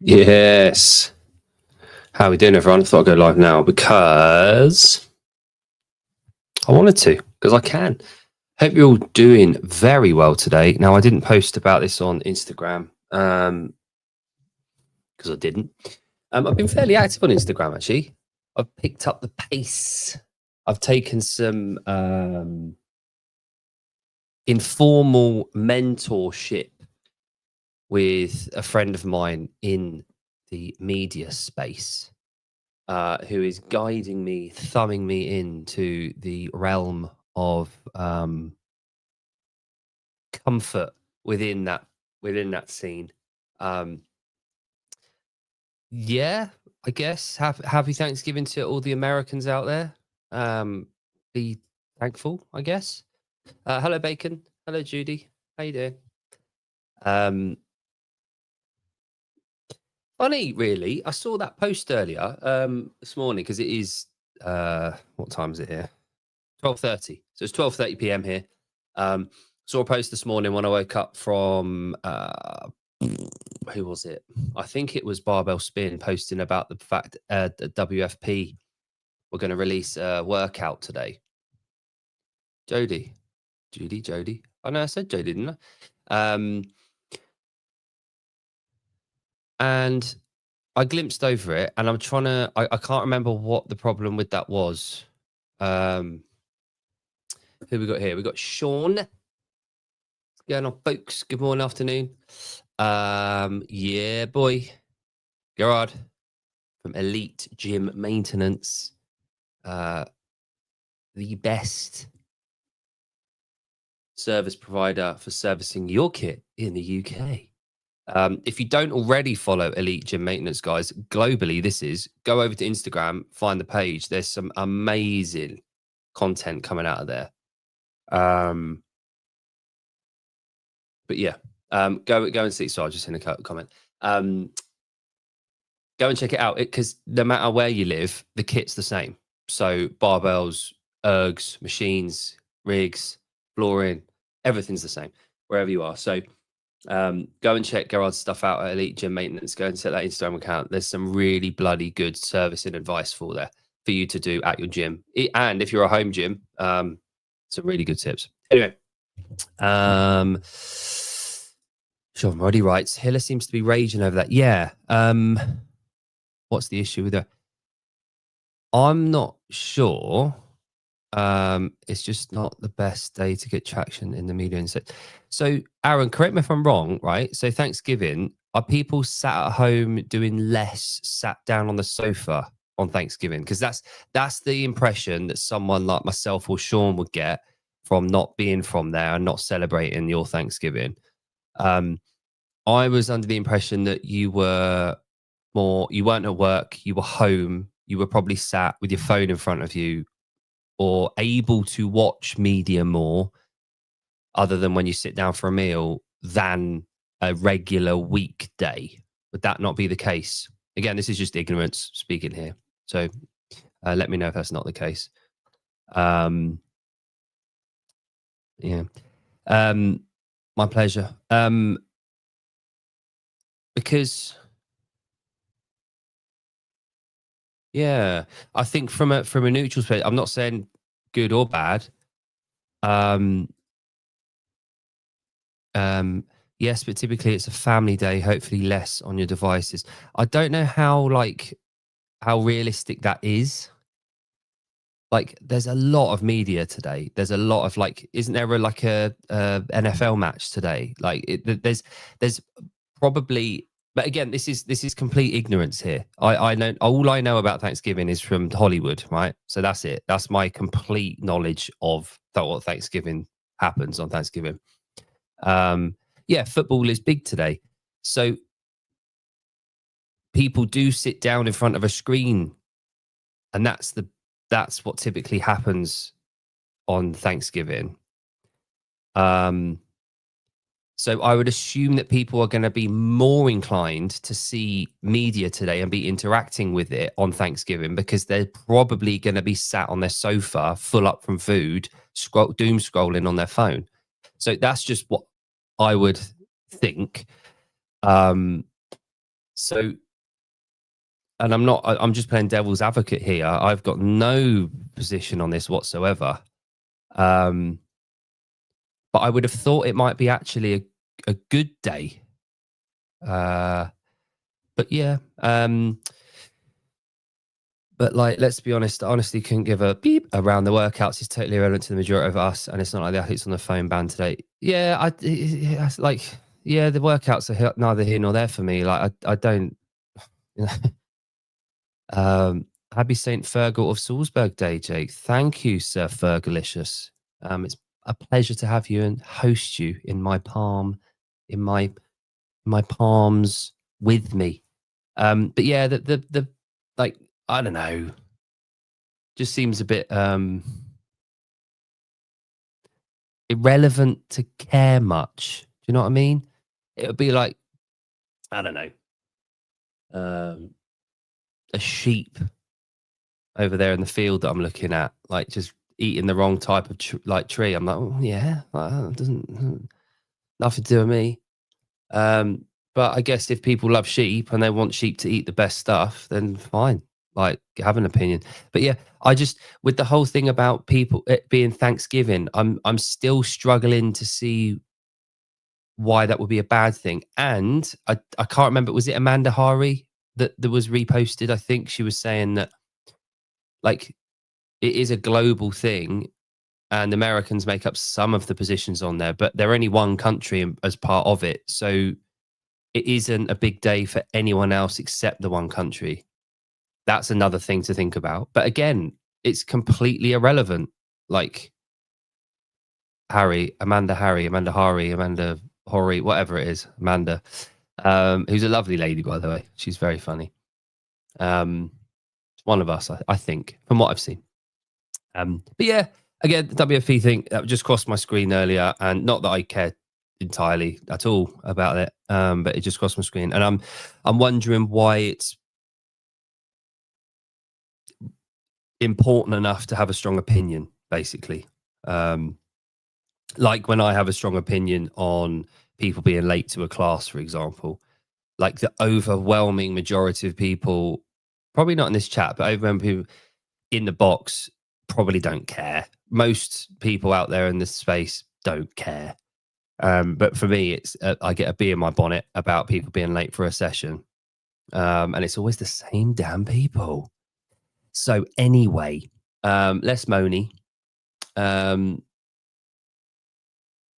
Yes. How are we doing, everyone? I thought I'd go live now because I wanted to, because I can. Hope you're all doing very well today. Now, I didn't post about this on Instagram because I didn't. I've been fairly active on Instagram, actually. I've picked up the pace. I've taken some informal mentorship with a friend of mine in the media space. Who is guiding me, thumbing me into the realm of comfort within that scene. Yeah, I guess happy Thanksgiving to all the Americans out there. Be thankful, I guess. Hello, Bacon. Hello, Judy. How you doing? Funny, really. I saw that post earlier this morning because it is what time is it here? 12:30. So it's 12:30 p.m. here. Saw a post this morning when I woke up from who was it? I think it was Barbell Spin posting about the fact that WFP were going to release a workout today. Jody. I know I said Jody, didn't I? And I glimpsed over it, and I'm trying to. I can't remember what the problem with that was. Who we got here? We got Sean. What's going on, folks? Good morning, afternoon. Yeah, boy. Gerard from Elite Gym Maintenance. The best service provider for servicing your kit in the UK. If you don't already follow Elite Gym Maintenance, guys, globally, go over to Instagram, find the page. There's some amazing content coming out of there. But yeah, go and see. So I just in a comment. Go and check it out because no matter where you live, the kit's the same. So barbells, ergs, machines, rigs, flooring, everything's the same wherever you are. So go and check Gerard's stuff out at Elite Gym Maintenance. Go and set that Instagram account. There's some really bloody good service and advice for you to do at your gym. And if you're a home gym, some really good tips. Anyway, Sean Roddy writes, Hiller seems to be raging over that. Yeah. What's the issue with that? I'm not sure. It's just not the best day to get traction in the media instead. So, Aaron, correct me if I'm wrong, right? So, Thanksgiving, are people sat at home doing less, sat down on the sofa on Thanksgiving? Because that's the impression that someone like myself or Sean would get from not being from there and not celebrating your Thanksgiving. I was under the impression that you weren't at work, you were home, you were probably sat with your phone in front of you or able to watch media more other than when you sit down for a meal than a regular weekday. Would that not be the case? Again, this is just ignorance speaking here. So let me know if that's not the case. Yeah. My pleasure. Because yeah, I think from a neutral space, I'm not saying good or bad. Yes, but typically it's a family day, hopefully less on your devices. I don't know how realistic that is. Like, there's a lot of media today. There's a lot of isn't there a NFL match today? There's probably, but again, this is complete ignorance here. I know all I know about Thanksgiving is from Hollywood, right? So that's it. That's my complete knowledge of what Thanksgiving happens on Thanksgiving. Yeah, football is big today. So people do sit down in front of a screen, and that's what typically happens on Thanksgiving. So I would assume that people are going to be more inclined to see media today and be interacting with it on Thanksgiving because they're probably going to be sat on their sofa, full up from food, doom scrolling on their phone. So that's just what I would think. So, and I'm just playing devil's advocate here. I've got no position on this whatsoever. Um, but I would have thought it might be actually a good day. But yeah, but like, let's be honest, I honestly couldn't give a beep around the workouts. It's totally irrelevant to the majority of us, and it's not like the athletes on the phone band today. Yeah, like, yeah, the workouts are neither here nor there for me. Like, I don't, you know. Happy Saint Fergal of Salzburg Day, Jake. Thank you, Sir Fergalicious. It's a pleasure to have you and host you in my palm, in my palms with me. But yeah, the like, I don't know, just seems a bit irrelevant to care much. Do you know what I mean? It would be like, I don't know, a sheep over there in the field that I'm looking at, like just eating the wrong type of tree. I'm like, oh yeah, that doesn't nothing to do with me. But I guess if people love sheep and they want sheep to eat the best stuff, then fine. Like, have an opinion. But yeah, I just, with the whole thing about people it being Thanksgiving, I'm still struggling to see why that would be a bad thing. And I can't remember, was it Amanda Hari that was reposted? I think she was saying that, like, it is a global thing and Americans make up some of the positions on there, but they're only one country as part of it. So it isn't a big day for anyone else except the one country. That's another thing to think about. But again, it's completely irrelevant. Like, Amanda Hari, whatever it is, Amanda, who's a lovely lady, by the way. She's very funny. One of us, I think, from what I've seen. But yeah, again, the WFP thing that just crossed my screen earlier, and not that I cared entirely at all about it, but it just crossed my screen, and I'm wondering why it's important enough to have a strong opinion, basically. Like when I have a strong opinion on people being late to a class, for example, like the overwhelming majority of people, probably not in this chat, but overwhelming people in the box probably don't care. Most people out there in this space don't care. But for me, it's I get a bee in my bonnet about people being late for a session, and it's always the same damn people. So anyway, less moany.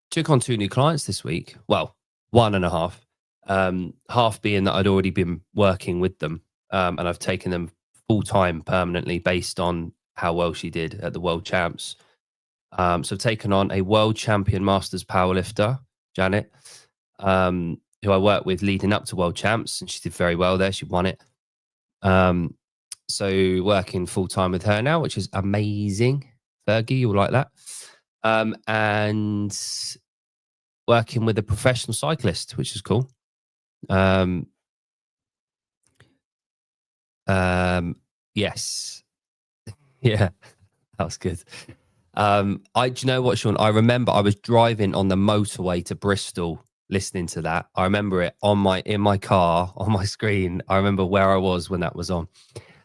Took on 2 new clients this week. Well, 1.5. Half being that I'd already been working with them, and I've taken them full time permanently based on how well she did at the World Champs. So I've taken on a world champion masters powerlifter, Janet, who I worked with leading up to World Champs, and she did very well there. She won it. So working full time with her now, which is amazing. Fergie, you'll like that. And working with a professional cyclist, which is cool. Yes. Yeah, that was good. Do you know what, Sean? I remember I was driving on the motorway to Bristol listening to that. I remember it in my car on my screen. I remember where I was when that was on.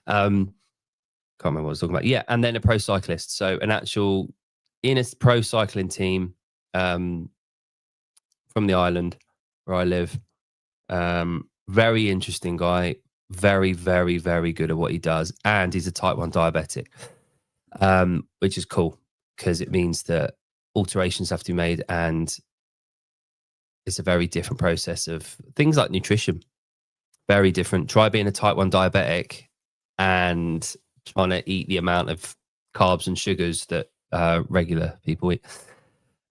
Can't remember what I was talking about. Yeah, and then a pro cyclist. So an actual in a pro cycling team from the island where I live. Very interesting guy. Very, very, very good at what he does. And he's a type 1 diabetic, which is cool because it means that alterations have to be made, and it's a very different process of things like nutrition. Very different. Try being a type 1 diabetic and trying to eat the amount of carbs and sugars that regular people eat.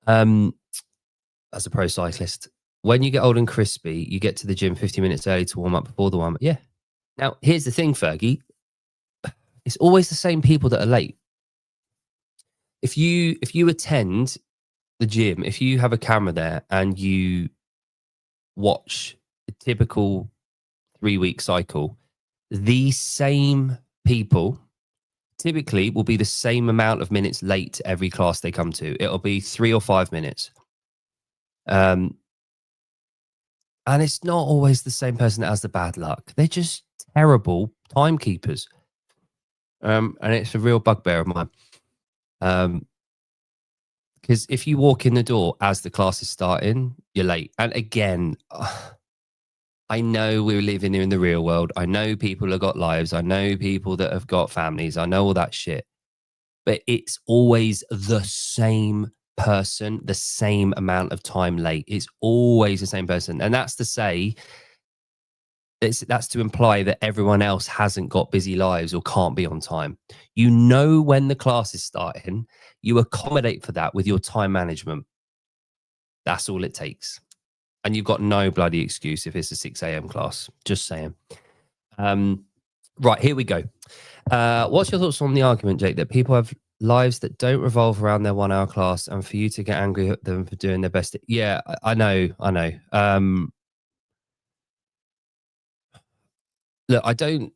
As a pro cyclist, when you get old and crispy, you get to the gym 50 minutes early to warm up before the warm up. Yeah. Now, here's the thing, Fergie. It's always the same people that are late. If you attend the gym, if you have a camera there and you watch a typical 3-week cycle, these same people typically will be the same amount of minutes late to every class they come to. It'll be 3 or 5 minutes. And And it's not always the same person that has the bad luck. They're just terrible timekeepers. And it's a real bugbear of mine. Because if you walk in the door as the class is starting, you're late. And again, I know we're living in the real world. I know people have got lives. I know people that have got families. I know all that shit. But it's always the same person, the same amount of time late. It's always the same person. And that's to say, that's to imply that everyone else hasn't got busy lives or can't be on time. You know when the class is starting, you accommodate for that with your time management. That's all it takes. And you've got no bloody excuse if it's a 6 a.m. class. Just saying. Right, here we go. What's your thoughts on the argument, Jake, that people have lives that don't revolve around their 1 hour class, and for you to get angry at them for doing their best? Yeah, I know. Look, I don't,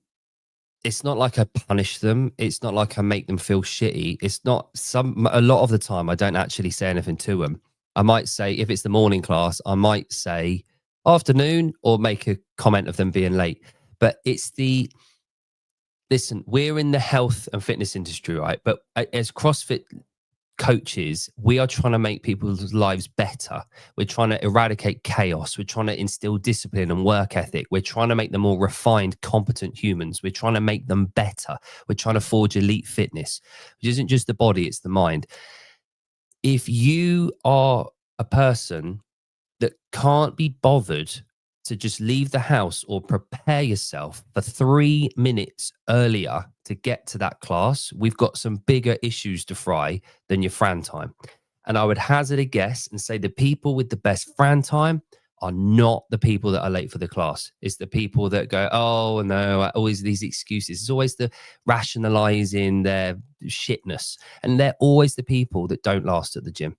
it's not like I punish them. It's not like I make them feel shitty. It's not a lot of the time I don't actually say anything to them. I might say, if it's the morning class, I might say afternoon or make a comment of them being late. But it's listen, we're in the health and fitness industry, right? But as CrossFit coaches, we are trying to make people's lives better. We're trying to eradicate chaos. We're trying to instill discipline and work ethic. We're trying to make them more refined, competent humans. We're trying to make them better. We're trying to forge elite fitness, which isn't just the body, it's the mind. If you are a person that can't be bothered to just leave the house or prepare yourself for 3 minutes earlier to get to that class, we've got some bigger issues to fry than your Fran time. And I would hazard a guess and say the people with the best Fran time are not the people that are late for the class. It's the people that go, oh, no, always these excuses. It's always the rationalizing their shitness. And they're always the people that don't last at the gym.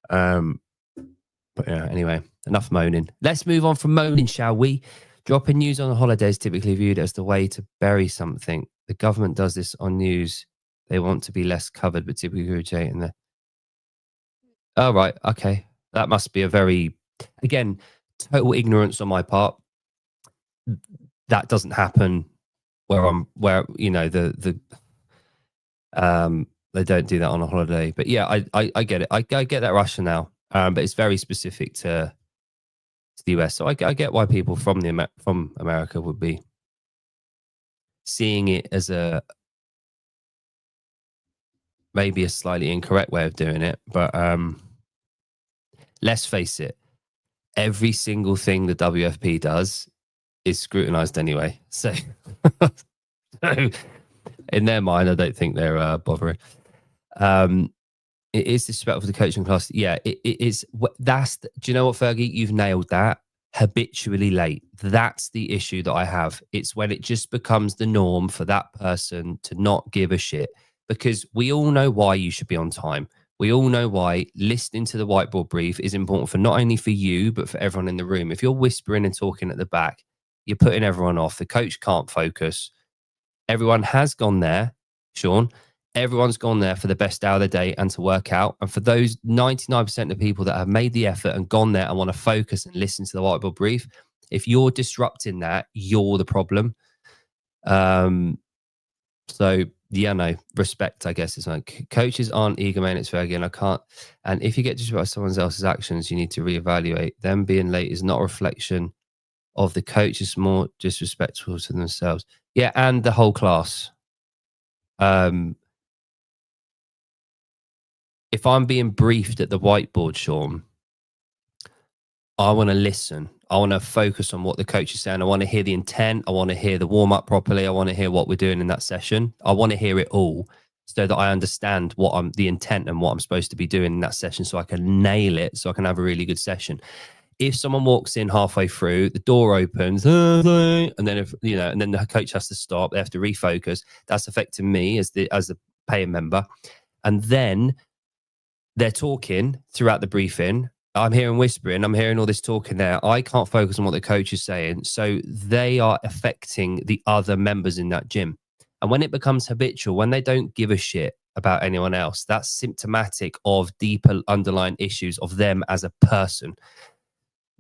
But yeah, anyway, enough moaning. Let's move on from moaning, shall we? Dropping news on holidays typically viewed as the way to bury something. The government does this on news. They want to be less covered, but typically rotate in there. Oh, right. Okay. That must be a very, again, total ignorance on my part. That doesn't happen where, you know, they don't do that on a holiday. But yeah, I get it. I get that rationale. But it's very specific to the US. So I get why people from America would be seeing it as maybe a slightly incorrect way of doing it. But let's face it, every single thing the WFP does is scrutinized anyway. So, in their mind, I don't think they're bothering. It is disrespectful to the coaching class. Yeah, it is. Do you know what, Fergie? You've nailed that. Habitually late. That's the issue that I have. It's when it just becomes the norm for that person to not give a shit, because we all know why you should be on time. We all know why listening to the whiteboard brief is important for not only for you, but for everyone in the room. If you're whispering and talking at the back, you're putting everyone off. The coach can't focus. Everyone has gone there, Sean. Everyone's gone there for the best hour of the day and to work out. And for those 99% of people that have made the effort and gone there and want to focus and listen to the whiteboard brief, if you're disrupting that, you're the problem. So yeah, no, respect, I guess, is like coaches aren't egomaniacs, Fergie, and I can't. And if you get disrupted by someone else's actions, you need to reevaluate. Them being late is not a reflection of the coach, it's more disrespectful to themselves. Yeah, and the whole class. If I'm being briefed at the whiteboard, Sean, I want to listen. I want to focus on what the coach is saying. I want to hear the intent. I want to hear the warm up properly. I want to hear what we're doing in that session. I want to hear it all so that I understand the intent and what I'm supposed to be doing in that session, so I can nail it, so I can have a really good session. If someone walks in halfway through, the door opens, and then and then the coach has to stop. They have to refocus. That's affecting me as the paying member, and then they're talking throughout the briefing. I'm hearing whispering. I'm hearing all this talking there. I can't focus on what the coach is saying. So they are affecting the other members in that gym. And when it becomes habitual, when they don't give a shit about anyone else, that's symptomatic of deeper underlying issues of them as a person.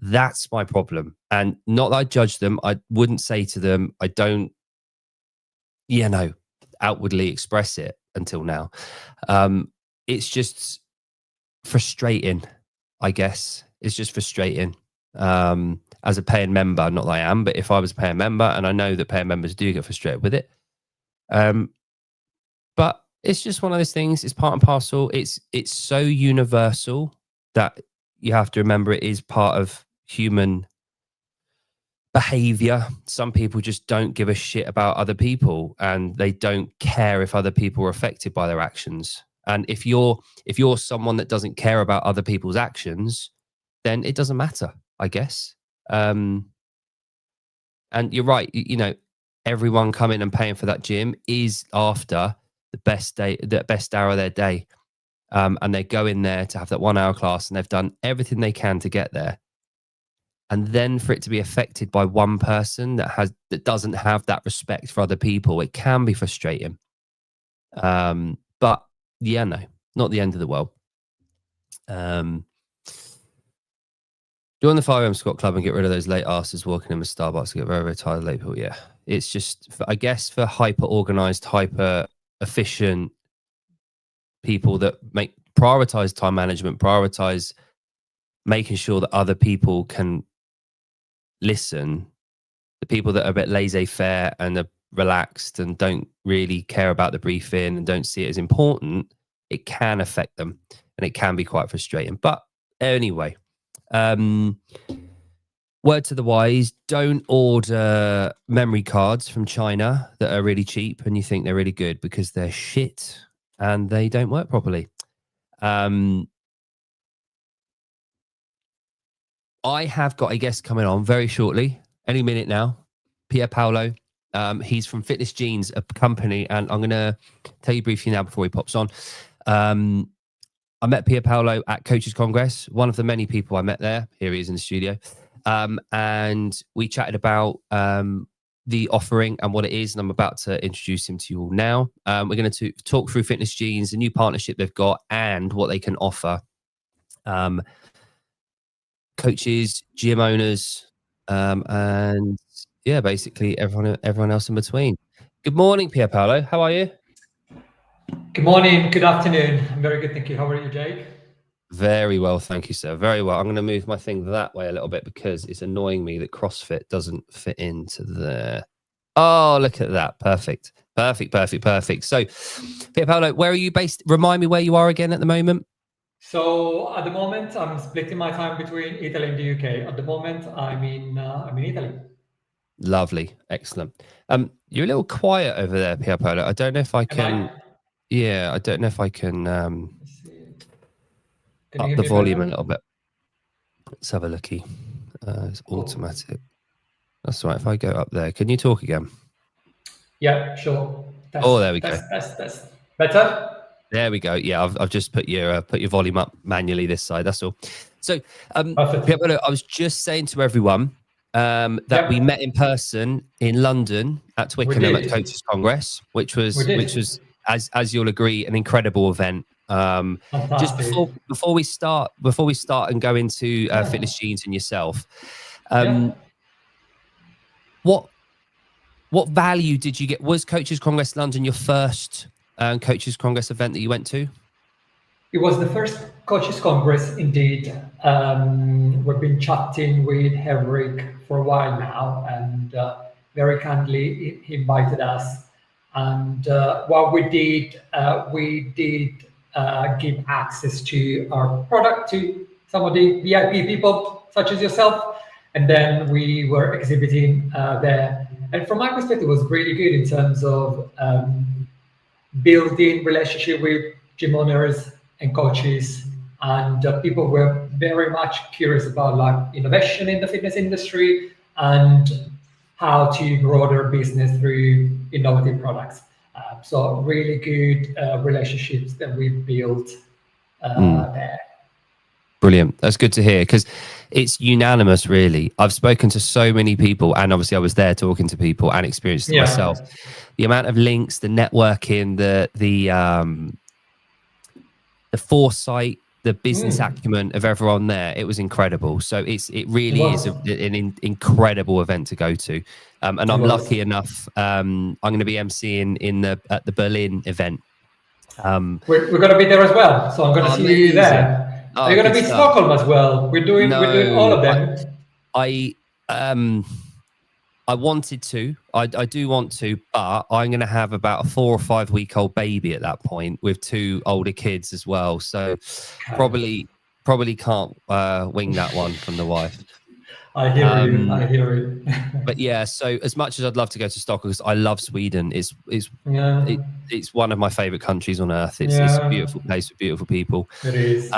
That's my problem. And not that I judge them. I wouldn't say to them, I don't, outwardly express it until now. It's just frustrating, I guess. It's just frustrating. As a paying member, not that I am, but if I was a paying member, and I know that paying members do get frustrated with it. But it's just one of those things. It's part and parcel. It's so universal that you have to remember it is part of human behavior. Some people just don't give a shit about other people, and they don't care if other people are affected by their actions. And if you're someone that doesn't care about other people's actions, then it doesn't matter, I guess. And you're right. Everyone coming and paying for that gym is after the best hour of their day. And they go in there to have that 1 hour class, and they've done everything they can to get there. And then for it to be affected by one person that doesn't have that respect for other people, it can be frustrating. But yeah, no, not the end of the world. Join the 5am squat club and get rid of those late asses walking in with Starbucks to get very, very tired of late people. Yeah, it's just, I guess, for hyper organized, hyper efficient people that prioritize time management, prioritize making sure that other people can listen. The people that are a bit laissez-faire and are relaxed and don't really care about the briefing and don't see it as important, it can affect them, and it can be quite frustrating. But anyway, word to the wise, don't order memory cards from China that are really cheap and you think they're really good, because they're shit and they don't work properly. I have got a guest coming on very shortly, any minute now, Pier Paolo. He's from Fitness Genes, a company, and I'm going to tell you briefly now before he pops on. I met Pier Paolo at Coaches Congress, one of the many people I met there. Here he is in the studio. And we chatted about the offering and what it is, and I'm about to introduce him to you all now. We're going to talk through Fitness Genes, the new partnership they've got, and what they can offer coaches, gym owners, and yeah, basically everyone else in between. Good morning, Pier Paolo. How are you? Good morning. Good afternoon. I'm very good, thank you. How are you, Jake? Very well, thank you, sir. Very well. I'm going to move my thing that way a little bit because it's annoying me that CrossFit doesn't fit into there. Oh, look at that. Perfect. So, Pier Paolo, where are you based? Remind me where you are again at the moment. So at the moment, I'm splitting my time between Italy and the UK. At the moment, I'm in Italy. Lovely, excellent. You're a little quiet over there, Pier Paolo. I don't know if I can. Yeah, I don't know if I can. Can up the volume a little bit. Let's have a looky. It's automatic. That's right. If I go up there, can you talk again? Yeah, sure. There we go. That's better. There we go. Yeah, I've just put your volume up manually this side. That's all. So, Pier, I was just saying to everyone that we met in person in London at Twickenham at Coaches Congress, which was as you'll agree, an incredible event. Just before we start and go into Fitness Genes and yourself, what value did you get? Was Coaches Congress London your first Coaches Congress event that you went to? It was the first Coaches Congress, indeed. We've been chatting with Henrik for a while now, and very kindly he invited us. And what we did give access to our product to some of the VIP people, such as yourself. And then we were exhibiting there. And from my perspective, it was really good in terms of building relationship with gym owners and coaches. And people were very much curious about like innovation in the fitness industry and how to grow their business through innovative products. So really good relationships that we built there. Brilliant. That's good to hear, because it's unanimous, really. I've spoken to so many people, and obviously I was there talking to people and experienced it myself. The amount of links, the networking, the foresight, the business acumen of everyone there, it was incredible. So it really is an incredible event to go to. And I'm lucky enough, I'm going to be emceeing at the Berlin event. We're going to be there as well, so I'm going to see you there. Are you going to be in Stockholm as well? We're doing all of them. I wanted to. I do want to, but I'm going to have about a 4 or 5 week old baby at that point with 2 older kids as well. So probably can't wing that one from the wife. I hear you. I hear you. But yeah, so as much as I'd love to go to Stockholm, because I love Sweden, it's one of my favorite countries on earth. It's a beautiful place with beautiful people. It is.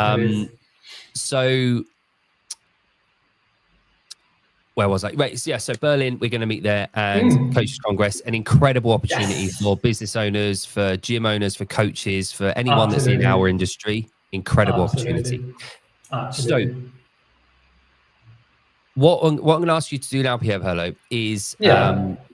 So where was I? Right, yeah. So Berlin, we're going to meet there, and Coaches Congress, an incredible opportunity for business owners, for gym owners, for coaches, for anyone that's in our industry. Incredible opportunity. Absolutely. So what I'm going to ask you to do now, Pierre Perlo, is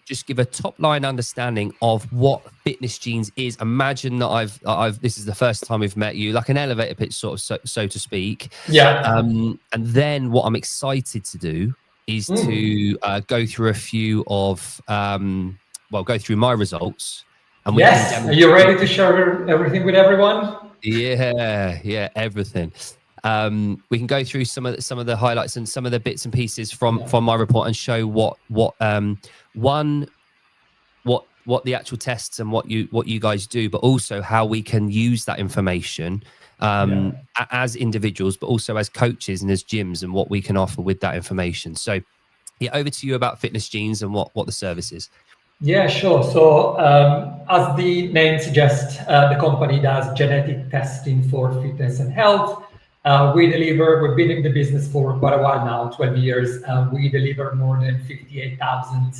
just give a top line understanding of what Fitness Genes is. Imagine that this is the first time we've met you, like an elevator pitch, sort of, so to speak. Yeah. And then what I'm excited to do is to go through a few of, go through my results. And we can are you ready to share everything with everyone? Yeah, everything. We can go through some of the highlights and some of the bits and pieces from my report and show what the actual tests and what you guys do, but also how we can use that information as individuals, but also as coaches and as gyms, and what we can offer with that information. So yeah, over to you about Fitness Genes and what the service is. Yeah, sure. So as the name suggests, the company does genetic testing for fitness and health. We've been in the business for quite a while now, 12 years. We deliver more than 58,000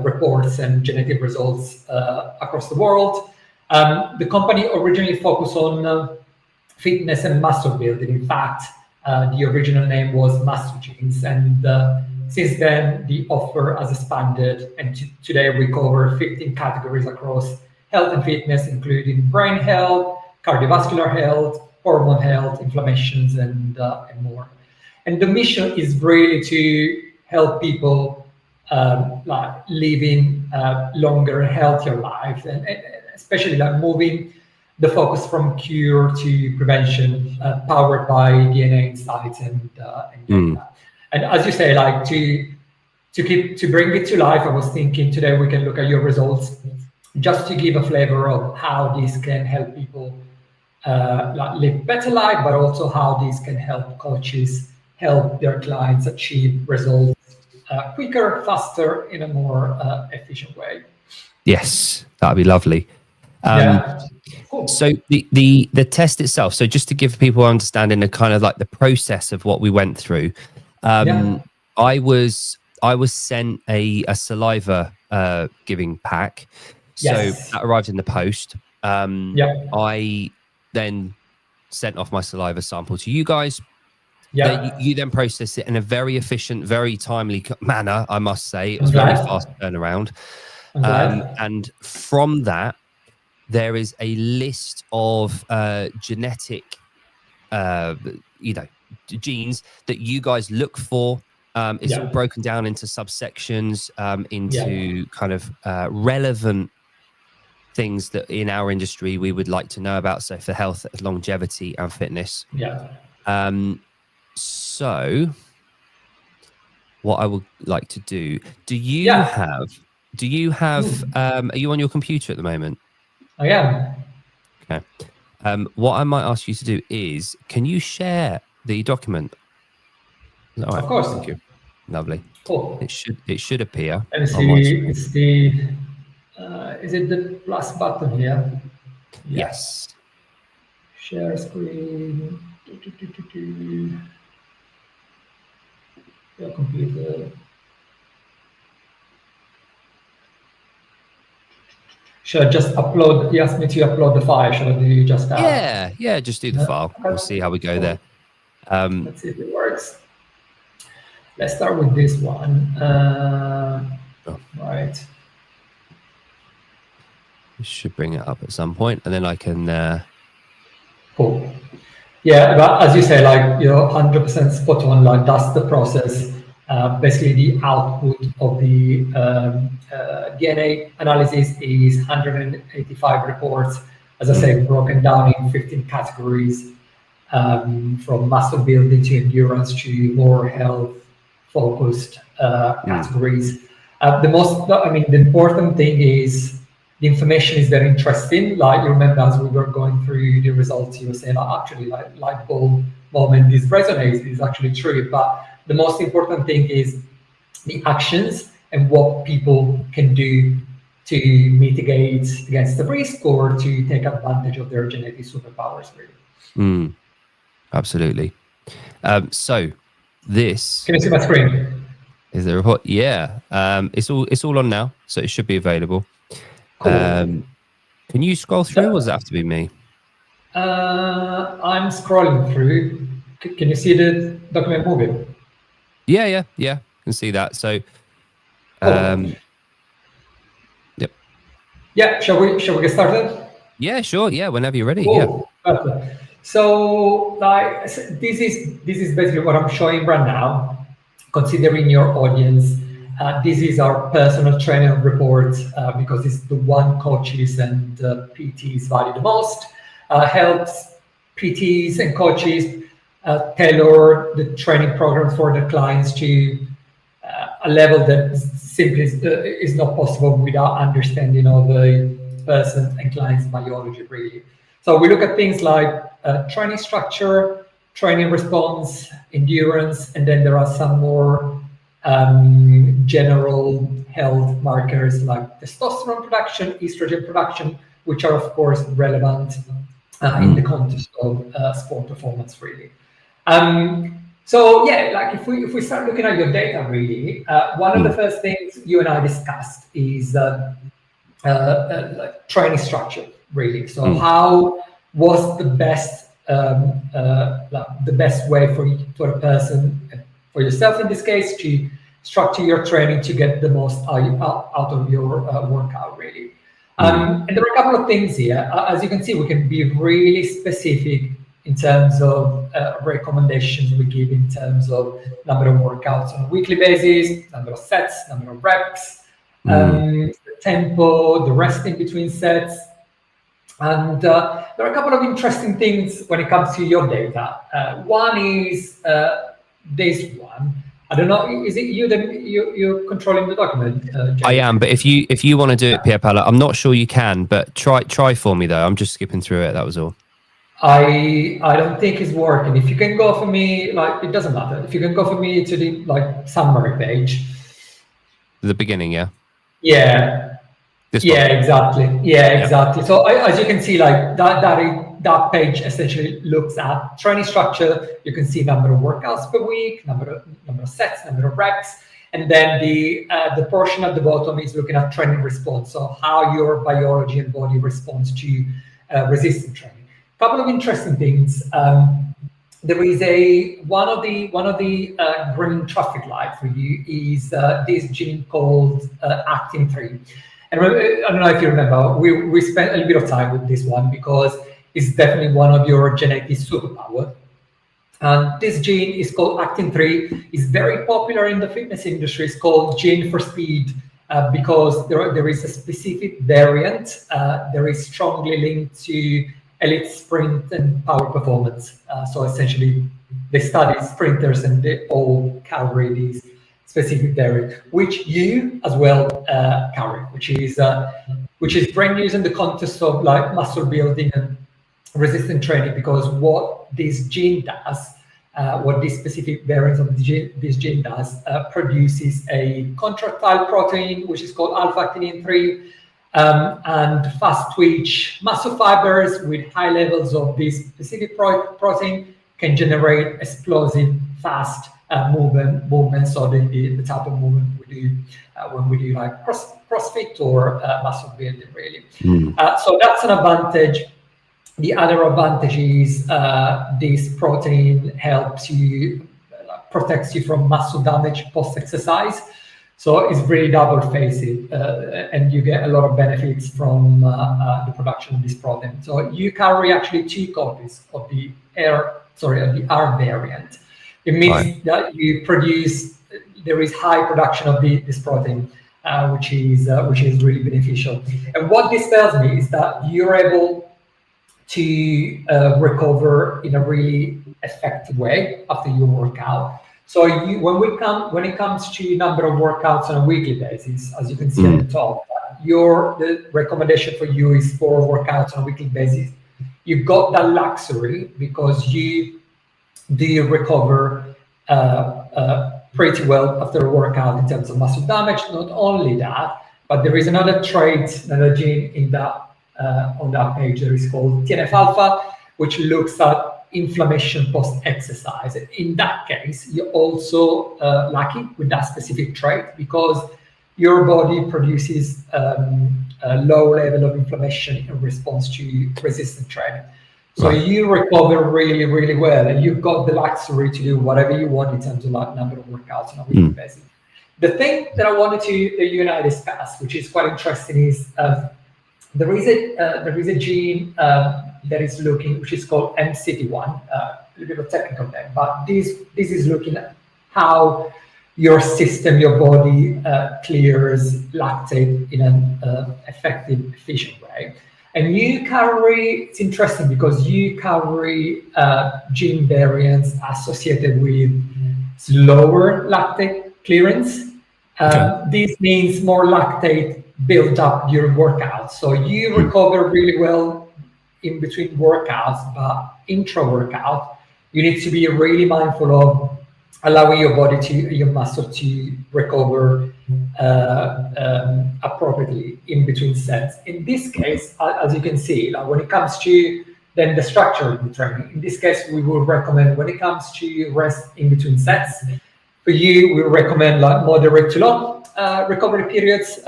reports and genetic results across the world. The company originally focused on fitness and muscle building. In fact, the original name was Master Genes, and since then the offer has expanded, and today we cover 15 categories across health and fitness, including brain health, cardiovascular health, hormone health, inflammations, and more. And the mission is really to help people living longer, healthier lives, and especially moving the focus from cure to prevention, powered by DNA insights and data. And as you say, to bring it to life, I was thinking today we can look at your results just to give a flavor of how this can help people live better life, but also how these can help coaches help their clients achieve results quicker, faster, in a more efficient way. Yes, that'd be lovely. Cool. So the test itself. So just to give people understanding the kind of like the process of what we went through. I was sent a saliva giving pack. So that arrived in the post. I then sent off my saliva sample to you guys. You then process it in a very efficient, very timely manner, I must say. It was very fast turnaround. And from that, there is a list of genetic, genes that you guys look for. It's all broken down into subsections, into kind of relevant things that in our industry we would like to know about. So for health, longevity, and fitness. So what I would like to do, are you on your computer at the moment? I am. Okay. What I might ask you to do is, can you share the document? Is that all right? Of course. Thank you. Lovely. Cool. It should appear. Let me see. It's the is it the plus button here? Yes. Share screen. Your computer. Should I just upload? He asked me to upload the file. Should I do just that? Yeah. Just do the file. We'll see how we go there. Let's see if it works. Let's start with this one. Right. Should bring it up at some point, and then I can. Cool. Yeah, but as you say, like you're 100% spot on. Like that's the process. Basically, the output of the DNA analysis is 185 reports, as I say, broken down in 15 categories, from muscle building to endurance to more health focused categories. The important thing is the information is very interesting. Like you remember, as we were going through the results, you were saying, "Oh, actually, like light bulb moment, this resonates. This is actually true." But the most important thing is the actions and what people can do to mitigate against the risk or to take advantage of their genetic superpowers, really. Absolutely. So this Can you see my screen? is the report. Yeah. It's all on now, so it should be available. Cool. Can you scroll through, or does it have to be me? I'm scrolling through. Can you see the document moving? Yeah. Can see that. So, Cool. yep. Yeah, shall we get started? Yeah, sure. Yeah, whenever you're ready. Yeah. Cool. Perfect. So, like, this is basically what I'm showing right now. Considering your audience, this is our personal training report because it's the one coaches and PTs value the most. Helps PTs and coaches tailor the training programs for their clients to a level that simply is not possible without understanding of the person and client's biology, really. So we look at things like training structure, training response, endurance, and then there are some more general health markers like testosterone production, estrogen production, which are of course relevant in the context of sport performance, really. So yeah, like if we start looking at your data, really, one of the first things you and I discussed is like training structure, really. So how was the best way for a person, for yourself in this case, to structure your training to get the most out of your workout, really. And there are a couple of things here. As you can see, we can be really specific in terms of recommendations we give in terms of number of workouts on a weekly basis, number of sets, number of reps, the tempo, the rest in between sets. And there are a couple of interesting things when it comes to your data. One is this one. I don't know. Is it you that you're controlling the document? I am, but if you want to do it, Pierre Palla, I'm not sure you can, but try for me though. I'm just skipping through it. That was all. I don't think it's working. If you can go for me, like it doesn't matter. If you can go for me to the like summary page. The beginning, yeah. Yeah. This yeah, one. exactly. Yeah, exactly. So as you can see, like that page essentially looks at training structure. You can see number of workouts per week, number of sets, number of reps, and then the portion at the bottom is looking at training response. So how your biology and body responds to resistance training. A couple of interesting things. There is one of the green traffic lights for you is this gene called actin-3. And I don't know if you remember, we spent a little bit of time with this one because it's definitely one of your genetic superpower. And this gene is called actin-3. It's very popular in the fitness industry. It's called gene for speed because there is a specific variant that is strongly linked to elite sprint and power performance. So essentially, they study sprinters and they all carry these specific variant, which you as well carry, which is brand new in the context of like muscle building and resistance training, because what this gene does, what this specific variant of this gene does, produces a contractile protein, which is called alpha-actinin 3, and fast twitch muscle fibers with high levels of this specific protein can generate explosive, fast movement. So the type of movement we do when we do like CrossFit or muscle building, really. So that's an advantage. The other advantage is this protein helps you, protects you from muscle damage post-exercise. So it's really double-faced, and you get a lot of benefits from the production of this protein. So you carry actually 2 copies of the R variant. It means that you produce, there is high production of this protein, which is really beneficial. And what this tells me is that you're able to recover in a really effective way after your workout. So when it comes to number of workouts on a weekly basis, as you can see at the top, the recommendation for you is 4 workouts on a weekly basis. You've got that luxury because you do recover pretty well after a workout in terms of muscle damage. Not only that, but there is another trait, another gene in that on that page that is called TNF-alpha, which looks at inflammation post-exercise. In that case, you're also lucky with that specific trait because your body produces a low level of inflammation in response to resistant training. So you recover really, really well, and you've got the luxury to do whatever you want in terms of number of workouts on a weekly basis. The thing that I wanted to you and I discuss, which is quite interesting, is there is a gene that is looking, which is called MCT1, a little bit of technical name, but this is looking at how your system, your body clears lactate in an effective, efficient way. And you carry, it's interesting because you carry gene variants associated with slower lactate clearance. This means more lactate built up during workouts. So you recover really well in between workouts, but intra-workout, you need to be really mindful of allowing your body your muscle to recover appropriately in between sets. In this case, as you can see, like when it comes to then the structure of the training, in this case, we will recommend when it comes to rest in between sets, for you, we recommend like moderate to long recovery periods,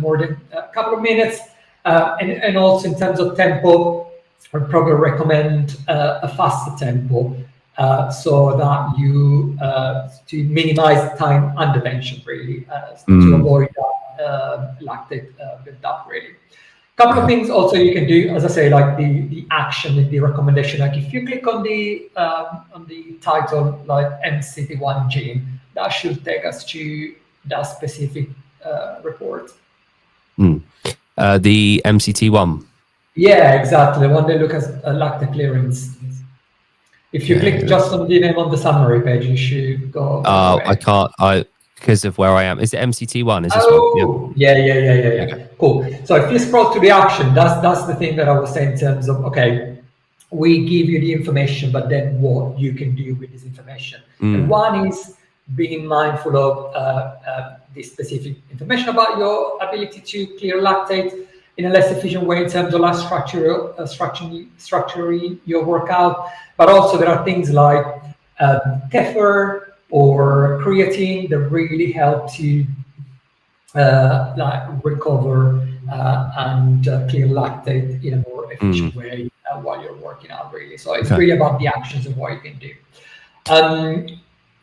more than a couple of minutes. And also in terms of tempo, I'd probably recommend a faster tempo so that you to minimize time under tension, really, to avoid lactate build-up, really. Couple of things also you can do, as I say, like the action, the recommendation. Like if you click on the title, like MCT1 gene, that should take us to that specific report. The MCT1. Yeah, exactly. The one that looks at lactate clearance. If you click just on the name on the summary page, you should go. Oh, I can't. Because of where I am. Is it MCT1? Is this one? Yeah. Cool. So if you scroll to the action, that's the thing that I was saying in terms of, okay, we give you the information, but then what you can do with this information. And one is being mindful of this specific information about your ability to clear lactate in a less efficient way in terms of structuring your workout. But also there are things like kefir or creatine that really help you recover and clear lactate in a more efficient way while you're working out, really. So it's really about the actions of what you can do.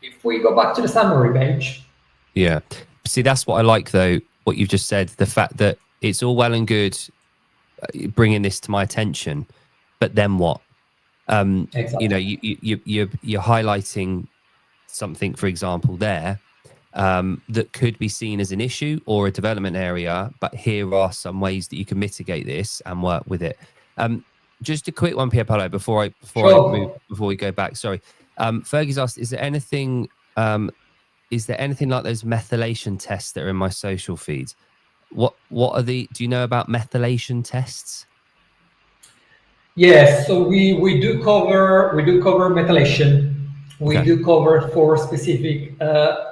If we go back to the summary page. Yeah. See, that's what I like, though, what you've just said, the fact that it's all well and good bringing this to my attention, but then what? Exactly. You know, you're highlighting something, for example, there that could be seen as an issue or a development area, but here are some ways that you can mitigate this and work with it. Just a quick one, Pierpaolo, before we go back. Sorry, Fergie's asked: Is there anything like those methylation tests that are in my social feeds? What are the? Do you know about methylation tests? Yes, so we do cover methylation. We do cover 4 specific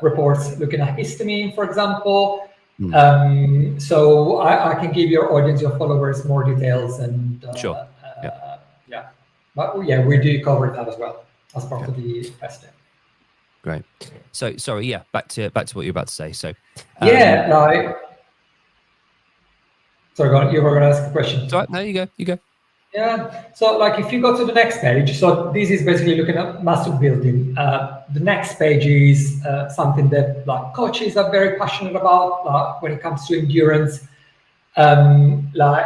reports looking at histamine, for example. So I can give your audience, your followers, more details and sure. But yeah, we do cover that as well as part of the testing. Great. So sorry, back to what you were about to say. So sorry, you were going to ask a question. Sorry, no, you go. Yeah. So, like, if you go to the next page, so this is basically looking at muscle building. The next page is something that like coaches are very passionate about, like when it comes to endurance, like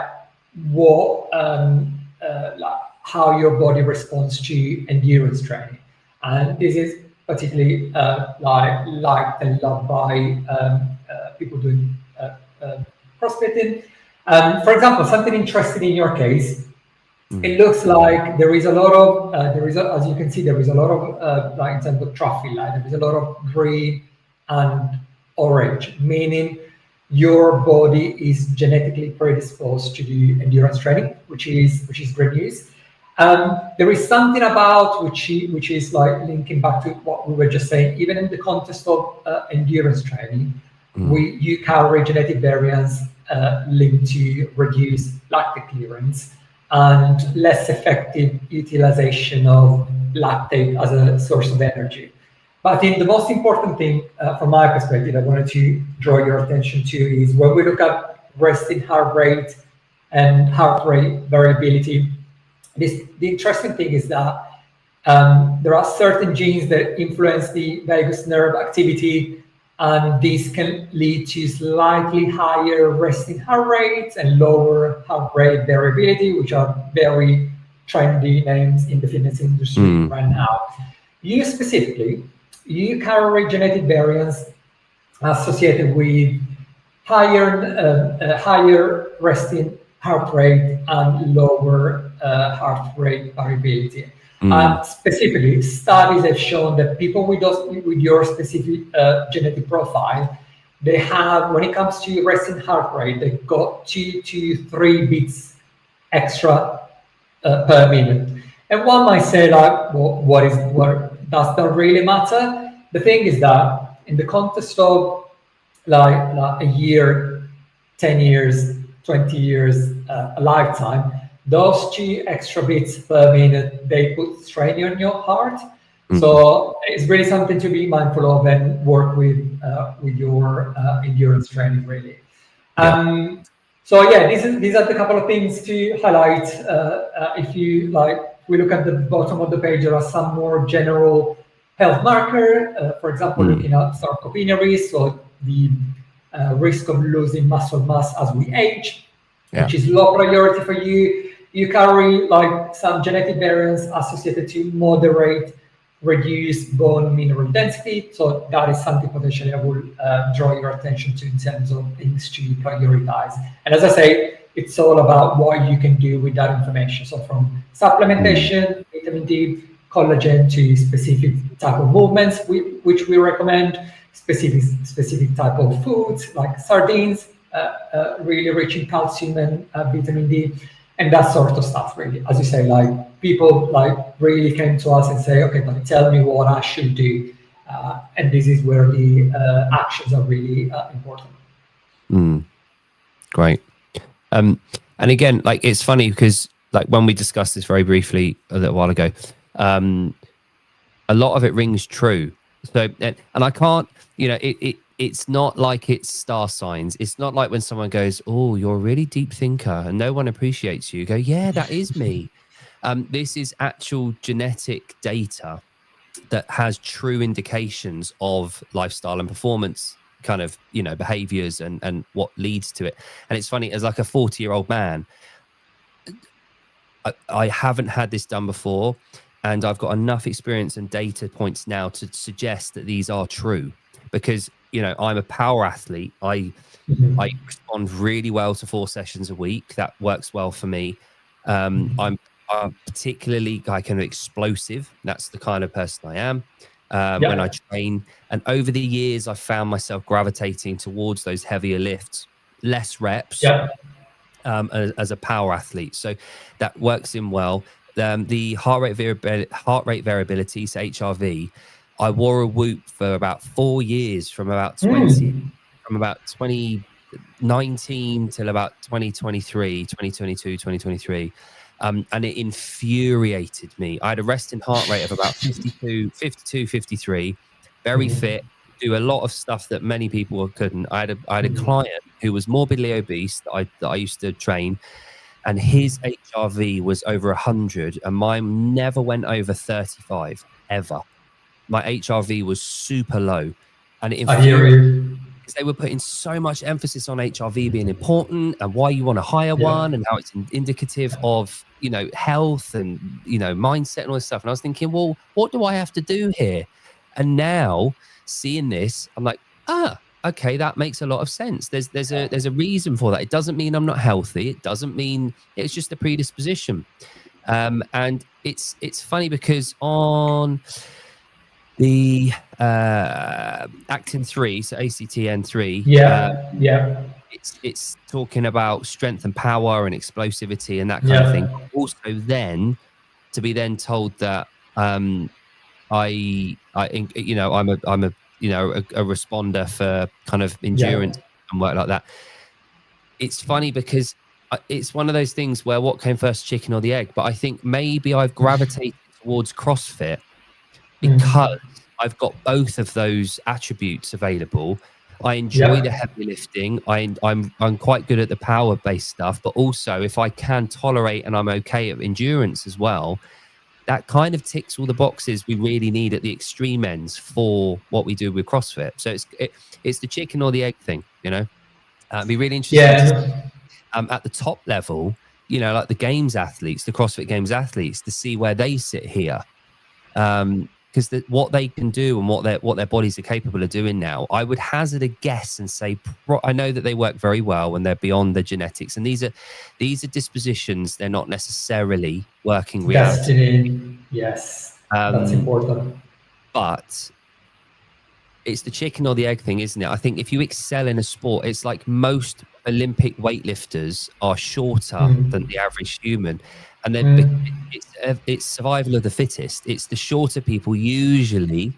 like how your body responds to endurance training, and this is particularly liked and loved by people doing crossfitting. For example, something interesting in your case, it looks like there is a lot of as you can see, there is a lot of like in terms of trophy light, there is a lot of green and orange, meaning your body is genetically predisposed to do endurance training, which is great news. There is something about which is like linking back to what we were just saying. Even in the context of endurance training, you carry genetic variants linked to reduced lactate clearance and less effective utilization of lactate as a source of energy. But I think the most important thing from my perspective I wanted to draw your attention to is when we look at resting heart rate and heart rate variability, the interesting thing is that there are certain genes that influence the vagus nerve activity, and this can lead to slightly higher resting heart rates and lower heart rate variability, which are very trendy names in the fitness industry right now. You specifically, you carry genetic variants associated with higher resting heart rate and lower heart rate variability. Specifically, studies have shown that people with your specific genetic profile, they have, when it comes to resting heart rate, they got 2 to 3 beats extra per minute. And one might say, like, well, what does that really matter? The thing is that in the context of like a year, 10 years, 20 years, a lifetime, those 2 extra beats per minute, they put strain on your heart. So it's really something to be mindful of and work with your endurance training, really. So yeah, these are the couple of things to highlight. If you like, we look at the bottom of the page, there are some more general health marker. For example, looking at sarcopenia risk, so the risk of losing muscle mass as we age, which is low priority for you. You carry like some genetic variants associated to moderate reduced bone mineral density. So that is something potentially I will draw your attention to in terms of things to prioritize. And as I say, it's all about what you can do with that information. So from supplementation, vitamin D, collagen, to specific type of movements, which we recommend, specific type of foods like sardines, really rich in calcium and vitamin D, and that sort of stuff. Really, as you say, like people like really came to us and say, okay, but tell me what I should do, and this is where the actions are really important. Great. And again, like it's funny because like when we discussed this very briefly a little while ago, a lot of it rings true. So and I can't, it's not like it's star signs. It's not like when someone goes, oh, you're a really deep thinker and no one appreciates you. You go, yeah, that is me. This is actual genetic data that has true indications of lifestyle and performance kind of, behaviors and what leads to it. And it's funny, as like a 40-year-old man, I haven't had this done before. And I've got enough experience and data points now to suggest that these are true, because, I'm a power athlete. I respond really well to 4 sessions a week. That works well for me. I'm particularly kind of explosive. That's the kind of person I am when I train. And over the years, I found myself gravitating towards those heavier lifts, less reps as a power athlete. So that works in well. The heart rate variability, so HRV, I wore a Whoop for about 4 years, from about 2019 till about 2023, 2022, 2023. And it infuriated me. I had a resting heart rate of about 52, 53, very fit, do a lot of stuff that many people couldn't. I had a client who was morbidly obese that I used to train. and his HRV was over 100, and mine never went over 35 ever. My HRV was super low, and it infuriated me because they were putting so much emphasis on HRV being important and why you want to hire one and how it's indicative of, you know, health and, you know, mindset and all this stuff. And I was thinking, well, what do I have to do here? And now seeing this, I'm like, okay, that makes a lot of sense. There's a reason for that. It doesn't mean I'm not healthy. It doesn't mean it's just a predisposition. And it's funny because on the Actin 3, so ACTN 3, it's talking about strength and power and explosivity and that kind of thing. Also, then to be then told that I you know, I'm a you know, a responder for kind of endurance and work like that. It's funny because it's one of those things where what came first, chicken or the egg? But I think maybe I've gravitated towards CrossFit because I've got both of those attributes available. I enjoy the heavy lifting. I'm quite good at the power-based stuff, but also if I can tolerate and I'm okay at endurance as well, that kind of ticks all the boxes we really need at the extreme ends for what we do with CrossFit. So it's the chicken or the egg thing, you know. It'd be really interesting to see, at the top level, you know, like the games athletes, the CrossFit Games athletes, to see where they sit here. Because what they can do and what their bodies are capable of doing now, I would hazard a guess and say, I know that they work very well and they're beyond the genetics, and these are dispositions. They're not necessarily working reality. Destiny, yes, that's important. But it's the chicken or the egg thing, isn't it? I think if you excel in a sport, it's like most Olympic weightlifters are shorter than the average human. And then it's survival of the fittest. It's the shorter people usually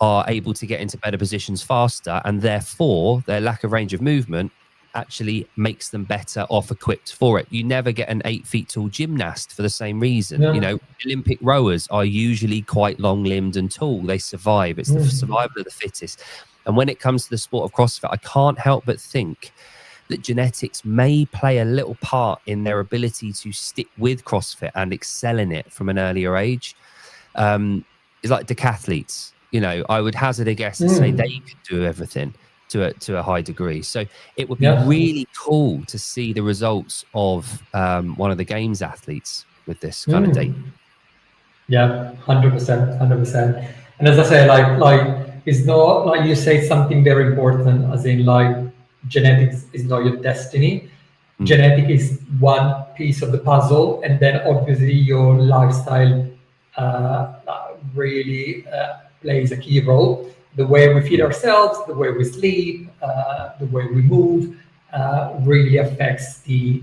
are able to get into better positions faster, and therefore their lack of range of movement actually makes them better off equipped for it. You never get an 8 feet tall gymnast for the same reason. You know, Olympic rowers are usually quite long limbed and tall. They survive. It's the survival of the fittest. And when it comes to the sport of CrossFit, I can't help but think that genetics may play a little part in their ability to stick with CrossFit and excel in it from an earlier age. It's like decathletes, you know, I would hazard a guess and say they could do everything to a high degree. So it would be really cool to see the results of one of the games athletes with this kind of data. Yeah, 100%. And as I say, like it's not like you say something very important, as in like genetics is not your destiny. Genetic is one piece of the puzzle, and then obviously your lifestyle really plays a key role. The way we feed ourselves, the way we sleep, the way we move, really affects the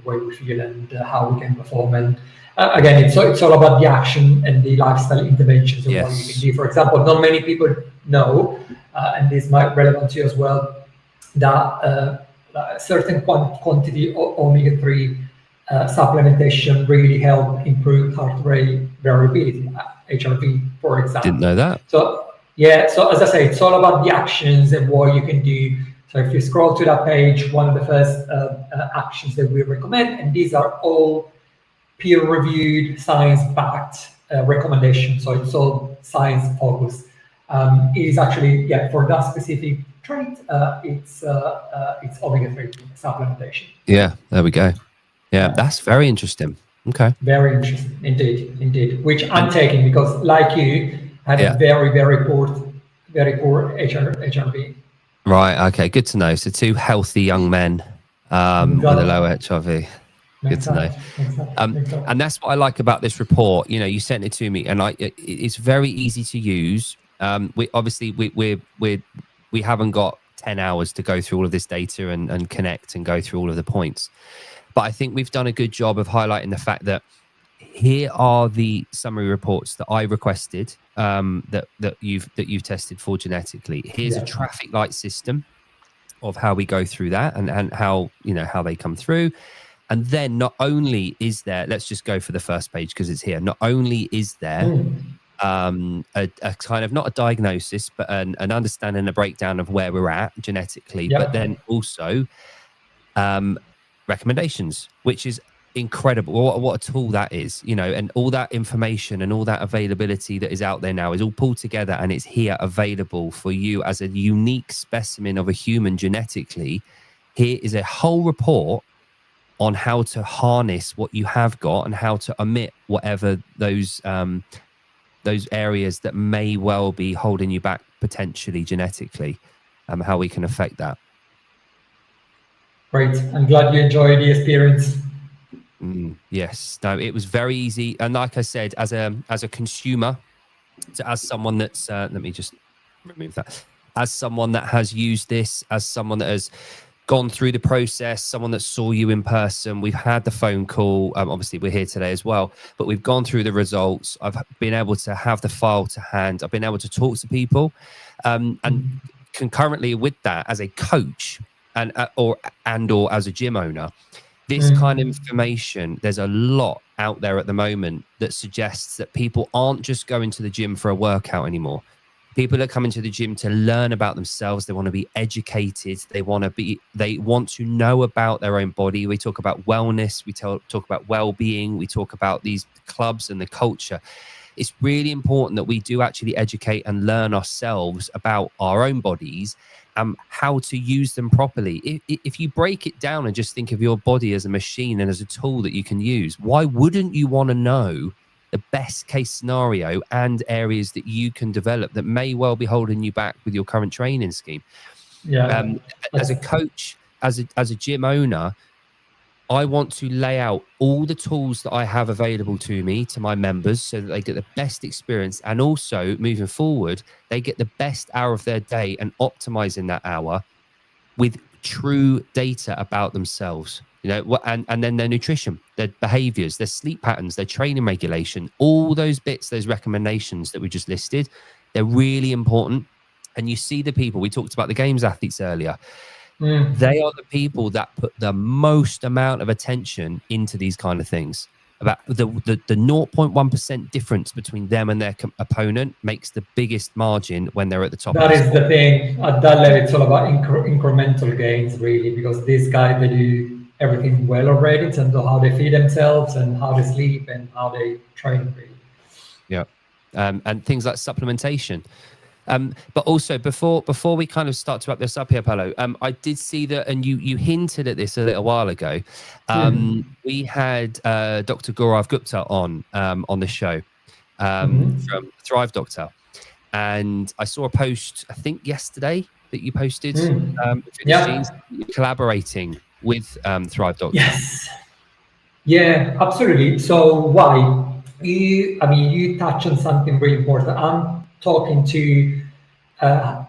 way we feel and how we can perform. And again, it's all about the action and the lifestyle interventions of what you can do. For example, not many people know, and this might be relevant to you as well, that a certain quantity of omega-3 supplementation really help improve heart rate variability, HRV, for example. Didn't know that. So yeah, so as I say, it's all about the actions and what you can do. So if you scroll to that page, one of the first actions that we recommend, and these are all peer-reviewed, science-backed recommendations. So it's all science-focused. It is actually, for that specific trait, it's omega-3 supplementation. Yeah, there we go. Yeah, that's very interesting. Okay. Very interesting, indeed. Which I'm taking because, like you, I had a very poor HRV. Right. Okay. Good to know. So 2 healthy young men with a low HRV. Good to know. Exactly. And that's what I like about this report. You know, you sent it to me, and it's very easy to use. We obviously we haven't got 10 hours to go through all of this data and connect and go through all of the points, but I think we've done a good job of highlighting the fact that here are the summary reports that I requested, that you've tested for genetically. Here's a traffic light system of how we go through that and how, you know, how they come through. And then not only is there, let's just go for the first page because it's here. Not only is there a kind of, not a diagnosis, but an understanding, a breakdown of where we're at genetically, but then also recommendations, which is incredible. What a tool that is, you know, and all that information and all that availability that is out there now is all pulled together, and it's here available for you as a unique specimen of a human genetically. Here is a whole report on how to harness what you have got and how to omit whatever those areas that may well be holding you back potentially genetically, how we can affect that. Great. I'm glad you enjoyed the experience. Yes. No, it was very easy. And like I said, as a consumer, as someone that's, let me just remove that, as someone that has used this, as someone that has gone through the process, someone that saw you in person, we've had the phone call, obviously we're here today as well, but we've gone through the results. I've been able to have the file to hand. I've been able to talk to people, and concurrently with that, as a coach and or as a gym owner, this kind of information, there's a lot out there at the moment that suggests that people aren't just going to the gym for a workout anymore. People are coming to the gym to learn about themselves. They want to be educated. They want to know about their own body. We talk about wellness. We talk about well-being. We talk about these clubs and the culture. It's really important that we do actually educate and learn ourselves about our own bodies and how to use them properly. If you break it down and just think of your body as a machine and as a tool that you can use, why wouldn't you want to know the best case scenario and areas that you can develop that may well be holding you back with your current training scheme? Yeah. As a coach, as a gym owner, I want to lay out all the tools that I have available to me, to my members, so that they get the best experience. And also moving forward, they get the best hour of their day and optimizing that hour with true data about themselves, you know, and then their nutrition, their behaviors, their sleep patterns, their training regulation, all those bits, those recommendations that we just listed, they're really important. And you see the people, we talked about the games athletes earlier. They are the people that put the most amount of attention into these kind of things. About the 0.1% difference between them and their opponent makes the biggest margin when they're at the top. That is the thing. At that level, it's all about incremental gains, really, because these guys, they do everything well already in terms of how they feed themselves and how they sleep and how they train, really. Yeah. And things like supplementation. But also before we kind of start to wrap this up here, Paolo, I did see that, and you hinted at this a little while ago. We had Dr. Gaurav Gupta on the show from Thrive Doctor, and I saw a post, I think yesterday, that you posted. Genes, collaborating with Thrive Doctor. Yes. Yeah, absolutely. So why? You touch on something really important. I'm talking to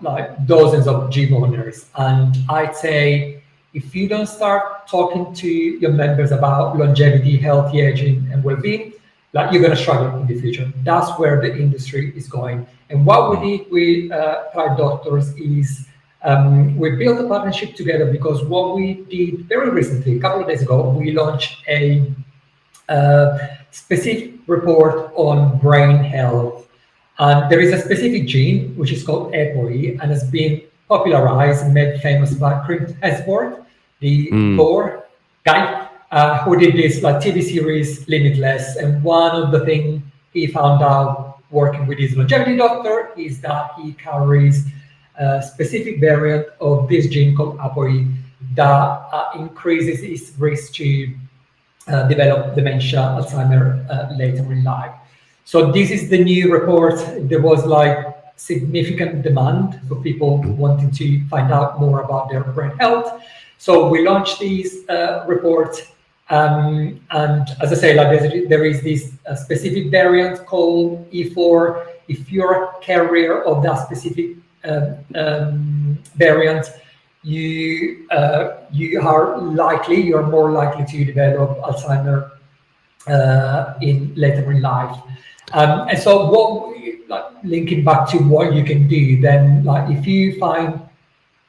like dozens of gym owners, and I'd say if you don't start talking to your members about longevity, healthy aging, and well-being, like you're going to struggle in the future. That's where the industry is going. And what we did with Thrive Doctors is we built a partnership together, because what we did very recently, a couple of days ago, we launched a specific report on brain health. And there is a specific gene which is called ApoE and has been popularized and made famous by Chris Hemsworth, the Thor guy, who did this like TV series Limitless. And one of the things he found out working with his longevity doctor is that he carries a specific variant of this gene called ApoE that increases his risk to develop dementia, Alzheimer later in life. So this is the new report. There was like significant demand for people wanting to find out more about their brain health. So we launched these reports. And as I say, like there is this specific variant called E4. If you're a carrier of that specific variant, you're more likely to develop Alzheimer later in life. And so linking back to what you can do, then like if you find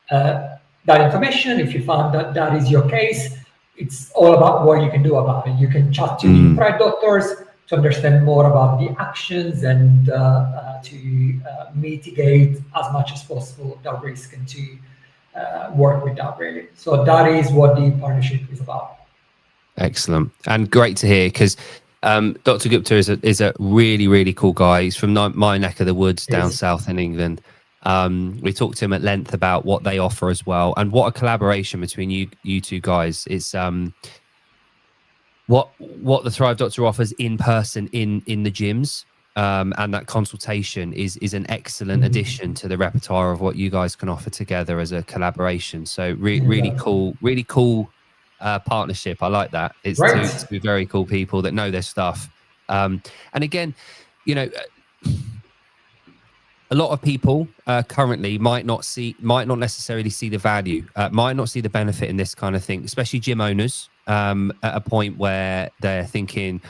that information, if you find that that is your case, it's all about what you can do about it. You can chat to the Thrive Doctors to understand more about the actions and to mitigate as much as possible that risk and to work with that, really. So that is what the partnership is about. Excellent. And great to hear, because Dr. Gupta is a really, really cool guy. He's from my neck of the woods down south in England. We talked to him at length about what they offer as well, and what a collaboration between you two guys. It's what the Thrive Doctor offers in person in the gyms, and that consultation is an excellent addition to the repertoire of what you guys can offer together as a collaboration. So really cool partnership. I like that. It's two very cool people that know their stuff. And again, you know, a lot of people currently might not necessarily see the value, might not see the benefit in this kind of thing, especially gym owners, at a point where they're thinking,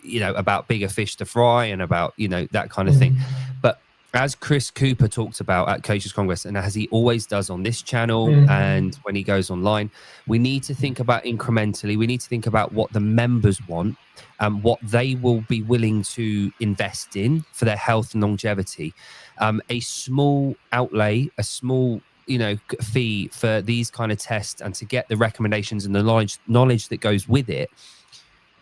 you know, about bigger fish to fry and about, you know, that kind of thing. But as Chris Cooper talked about at Coaches Congress, and as he always does on this channel and when he goes online, we need to think about incrementally. We need to think about what the members want and what they will be willing to invest in for their health and longevity. A small outlay, a small, you know, fee for these kind of tests, and to get the recommendations and the knowledge that goes with it,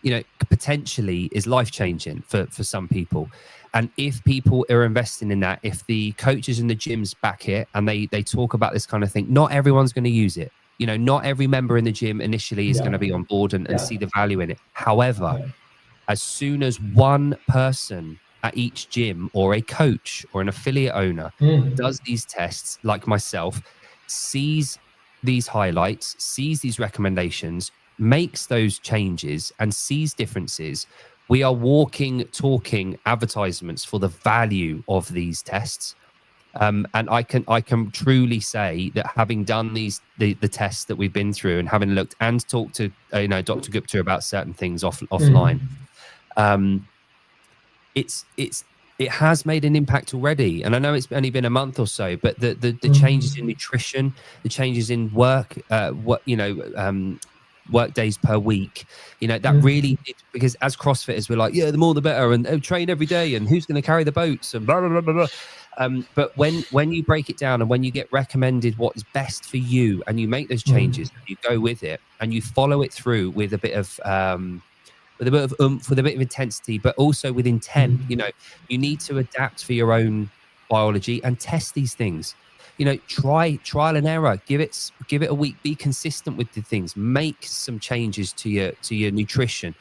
you know, potentially is life-changing for some people. And if people are investing in that, if the coaches in the gyms back it and they talk about this kind of thing, not everyone's going to use it. You know, not every member in the gym initially is going to be on board and see the value in it. However, as soon as one person at each gym, or a coach or an affiliate owner does these tests, like myself, sees these highlights, sees these recommendations, makes those changes and sees differences, we are walking, talking advertisements for the value of these tests. And I can truly say that, having done the tests that we've been through and having looked and talked to you know, Dr. Gupta about certain things offline, it has made an impact already. And I know it's only been a month or so, but the changes in nutrition, the changes in work, work days per week, you know, that really did, because as CrossFitters, we're like, yeah, the more the better, and train every day, and who's going to carry the boats, and blah, blah, blah, blah, blah. But when you break it down and when you get recommended what is best for you, and you make those changes, you go with it and you follow it through with a bit of oomph, with a bit of intensity, but also with intent. You know, you need to adapt for your own biology and test these things. You know, trial and error, give it a week, be consistent with the things, make some changes to your nutrition.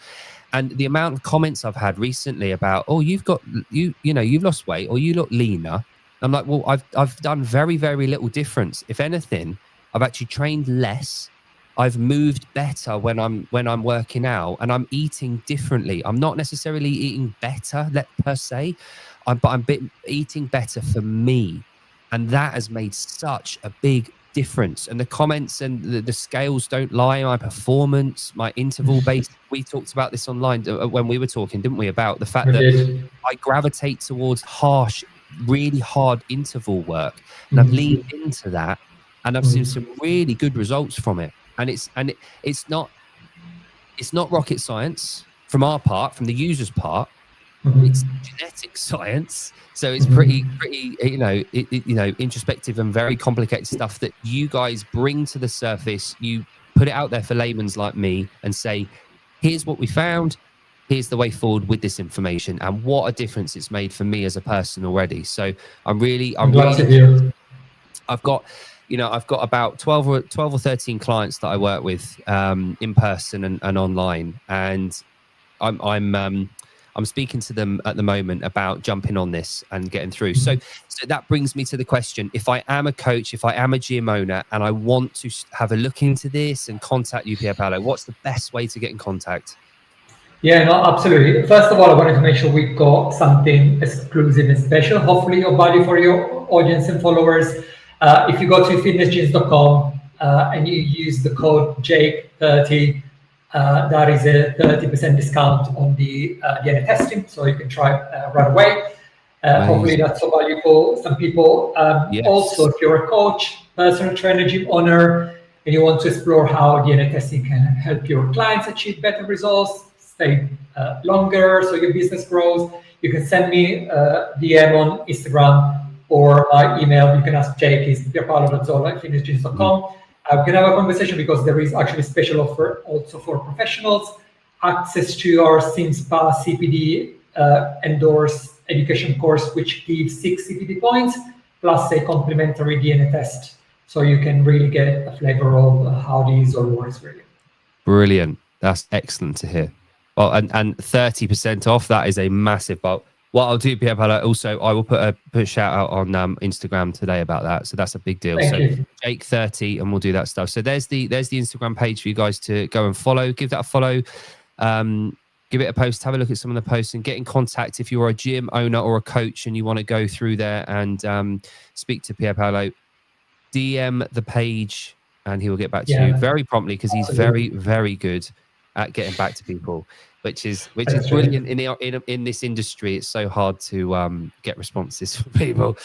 And the amount of comments I've had recently about, oh, you've lost weight, or you look leaner. I'm like, well, I've done very, very little difference. If anything, I've actually trained less. I've moved better when I'm working out, and I'm eating differently. I'm not necessarily eating better, per se, but I'm eating better for me. And that has made such a big difference. And the comments and the scales don't lie. My performance, my interval base, we talked about this online when we were talking, didn't we, about the fact that I gravitate towards harsh, really hard interval work. And I've leaned into that, and I've seen some really good results from it. And it's not rocket science from our part, from the user's part. It's genetic science, so it's pretty introspective and very complicated stuff that you guys bring to the surface. You put it out there for layman's like me and say, here's what we found, here's the way forward with this information, and what a difference it's made for me as a person already. So I'm glad to hear. I've got about 12 or 13 clients that I work with in person and online, and I'm speaking to them at the moment about jumping on this and getting through. So that brings me to the question: if I am a coach, if I am a gym owner, and I want to have a look into this and contact you, Pier Paolo, what's the best way to get in contact? Yeah, no, absolutely. First of all, I wanted to make sure we got something exclusive and special, hopefully of value for your audience and followers. If you go to fitnessgyms.com and you use the code JAKE30, that is a 30% discount on the DNA testing, so you can try right away. Hopefully that's of value for some people. Yes. Also, if you're a coach, personal trainer, gym owner, and you want to explore how DNA testing can help your clients achieve better results, stay longer, so your business grows, you can send me a DM on Instagram or my email. You can ask Jake, it's pierpaolo.zola@fitnessgyms.com. I'm gonna have a conversation because there is actually special offer also for professionals, access to our SimSpa CPD endorsed education course, which gives 6 CPD points plus a complimentary DNA test. So you can really get a flavor of how these all works really. Brilliant. That's excellent to hear. Well, and 30% off, that is a massive bulk. What I'll do, Pierre Paolo, also, I will put a shout out on Instagram today about that. So that's a big deal. Thank so you. Jake 30, and we'll do that stuff. So there's the Instagram page for you guys to go and follow. Give that a follow. Give it a post. Have a look at some of the posts and get in contact if you're a gym owner or a coach and you want to go through there and speak to Pierre Paolo. DM the page and he will get back to you very promptly because he's very, very good at getting back to people, which is brilliant in this industry. It's so hard to get responses from people.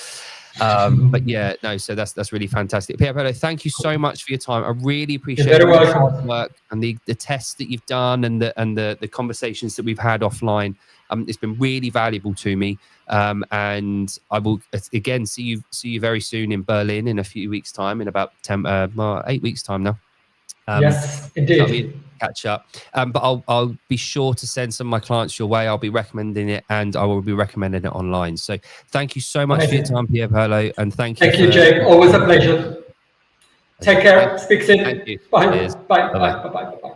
But yeah, no, so that's really fantastic. Pierre Paolo, thank you so much for your time. I really appreciate your hard work and the tests that you've done and the conversations that we've had offline. It's been really valuable to me. And I will again see you very soon in Berlin in a few weeks' time, in about 8 weeks' time now. Yes, indeed. Catch up. But I'll be sure to send some of my clients your way. I'll be recommending it and I will be recommending it online. So thank you so much for your time, Pierre Paolo, and thank you. Thank you, Jake. Always a pleasure. Take care. Speak soon. Bye. Bye. Bye. Bye. Bye. Bye.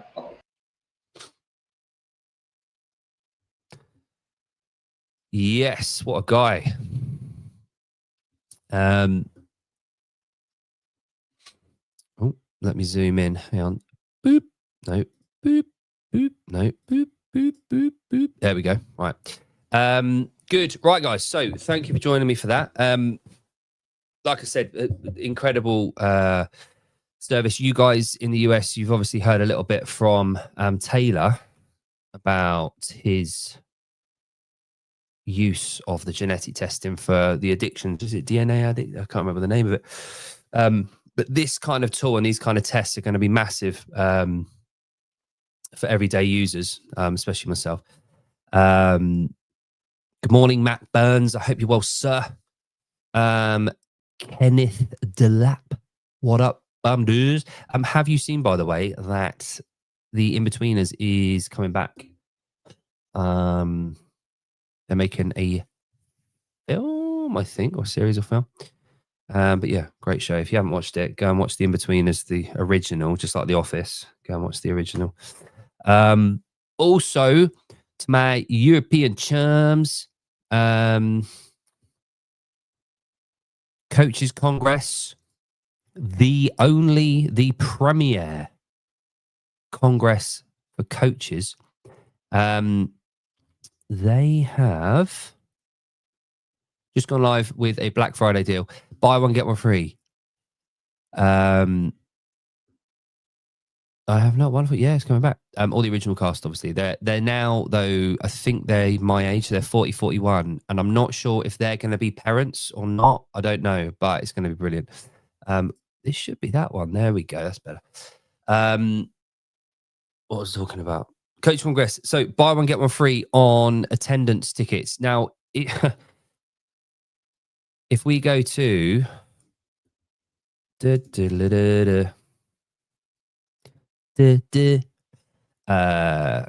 Yes, what a guy. Oh, let me zoom in. Hang on. Boop. No. Boop. Boop. No. Boop. Boop. Boop. Boop. There we go. Right. Good. Right, guys. So thank you for joining me for that. Like I said, incredible service. You guys in the US, you've obviously heard a little bit from Taylor about his use of the genetic testing for the addiction. Is it DNA addict? I can't remember the name of it. But this kind of tool and these kind of tests are going to be massive for everyday users, especially myself. Good morning, Matt Burns. I hope you're well, sir. Kenneth Delap. What up, dudes? Have you seen, by the way, that the In-Betweeners is coming back? They're making a film, I think, or series of film. But yeah, great show. If you haven't watched it, go and watch The In-Betweeners, the original, just like The Office. Go and watch the original. Also, to my European chums, Coaches Congress, the premier Congress for coaches. They have just gone live with a Black Friday deal. Buy one, get one free. I have not one for it's coming back. All the original cast, obviously. They're now, though, I think they're my age, they're 40, 41. And I'm not sure if they're going to be parents or not. I don't know, but it's going to be brilliant. This should be that one. There we go. That's better. What was I talking about? Coach Congress. So buy one, get one free on attendance tickets. Now, if we go to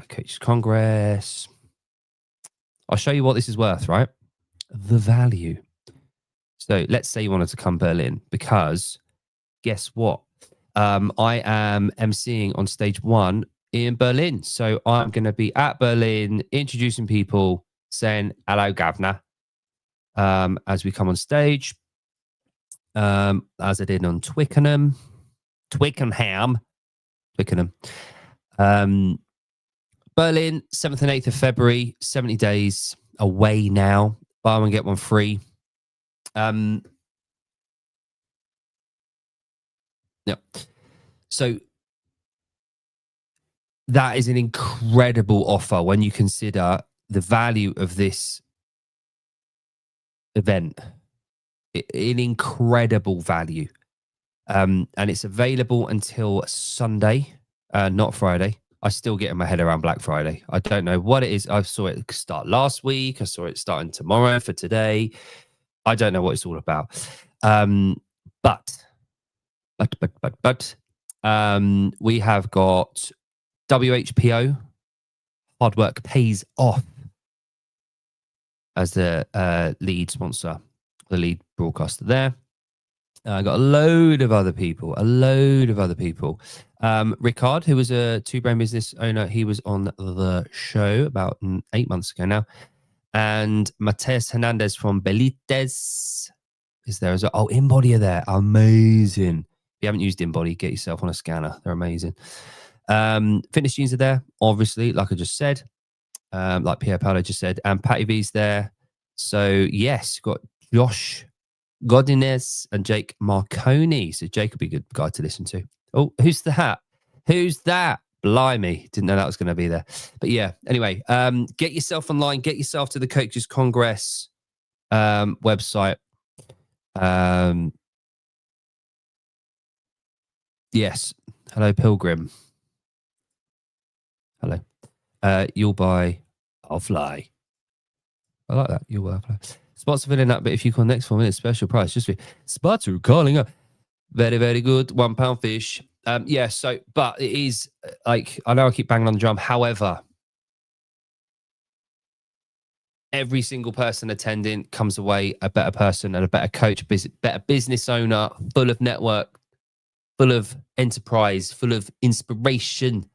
Coach Congress, I'll show you what this is worth, right? The value. So let's say you wanted to come Berlin, because guess what? I am emceeing on stage 1 in Berlin. So I'm going to be at Berlin introducing people, saying hello, governor, as we come on stage, as I did on Twickenham. Berlin, 7th and 8th of February, 70 days away now. Buy one, get one free. Yeah. So that is an incredible offer when you consider the value of this event. An incredible value. And it's available until Sunday, not Friday. I still get my head around Black Friday. I don't know what it is. I saw it start last week. I saw it starting tomorrow for today. I don't know what it's all about. But We have got WHPO, Hard Work Pays Off, as the lead sponsor, the lead broadcaster there. I got a load of other people. Ricard, who was a two-brain business owner, he was on the show about 8 months ago now. And Mateus Hernandez from Belites is there as well. Oh, Embody are there. Amazing. If you haven't used Embody, get yourself on a scanner. They're amazing. Fitness Jeans are there, obviously, like I just said. Like Pierre Paolo just said. And Patty V's there. So, yes, got Josh Godinez and Jake Marconi. So Jake would be a good guy to listen to. Oh, who's that? Who's that? Blimey. Didn't know that was going to be there. But yeah, anyway, get yourself online. Get yourself to the Coaches Congress website. Yes. Hello, Pilgrim. Hello. You'll buy, I'll fly. I like that. You'll buy, I'll fly. Spots are filling up, but if you call next 4 minutes, special price. Just be spots are calling up. Very, very good. £1 fish. Yeah, so, but it is like, I know I keep banging on the drum. However, every single person attending comes away a better person and a better coach, better business owner, full of network, full of enterprise, full of inspiration.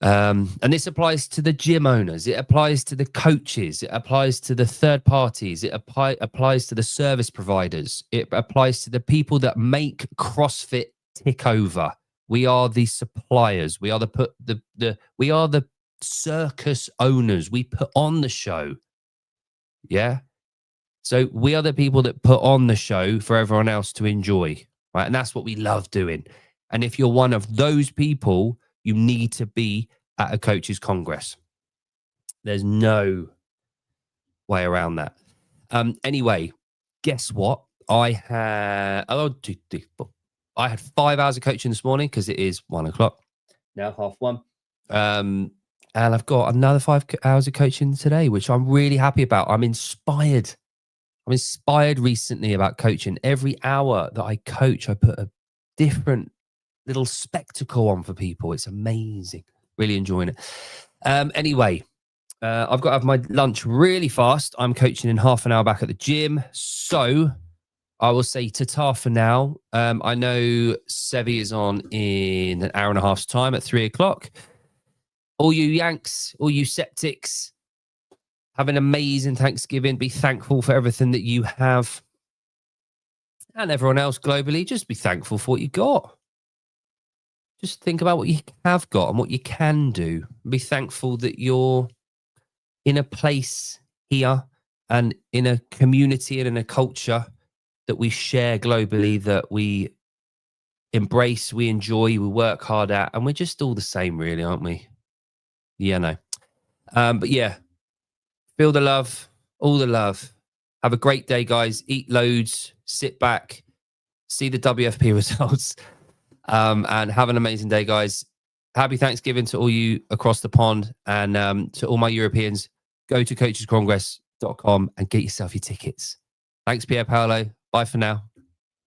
And this applies to the gym owners. It applies to the coaches. It applies to the third parties. It applies to the service providers. It applies to the people that make CrossFit tick over. We are the suppliers. We are we are the circus owners. We put on the show. Yeah. So we are the people that put on the show for everyone else to enjoy. Right. And that's what we love doing. And if you're one of those people, you need to be at a coaches congress. There's no way around that. Anyway, guess what? I had 5 hours of coaching this morning because it is 1 o'clock now, 1:30. And I've got another 5 hours of coaching today, which I'm really happy about. I'm inspired recently about coaching. Every hour that I coach, I put a different little spectacle on for people. It's amazing. Really enjoying it. Anyway, I've got to have my lunch really fast. I'm coaching in half an hour back at the gym. So I will say ta-ta for now. I know Sevi is on in an hour and a half's time at 3 o'clock. All you Yanks, all you Septics, have an amazing Thanksgiving. Be thankful for everything that you have. And everyone else globally, just be thankful for what you got. Just think about what you have got and what you can do. Be thankful that you're in a place here and in a community and in a culture that we share globally, that we embrace, we enjoy, we work hard at, and we're just all the same, really, aren't we? Yeah, no. But yeah, feel the love, all the love. Have a great day, guys. Eat loads, sit back, see the WFP results. And have an amazing day, guys. Happy Thanksgiving to all you across the pond, and to all my Europeans. Go to coachescongress.com and get yourself your tickets. Thanks, Pierre Paolo. Bye for now.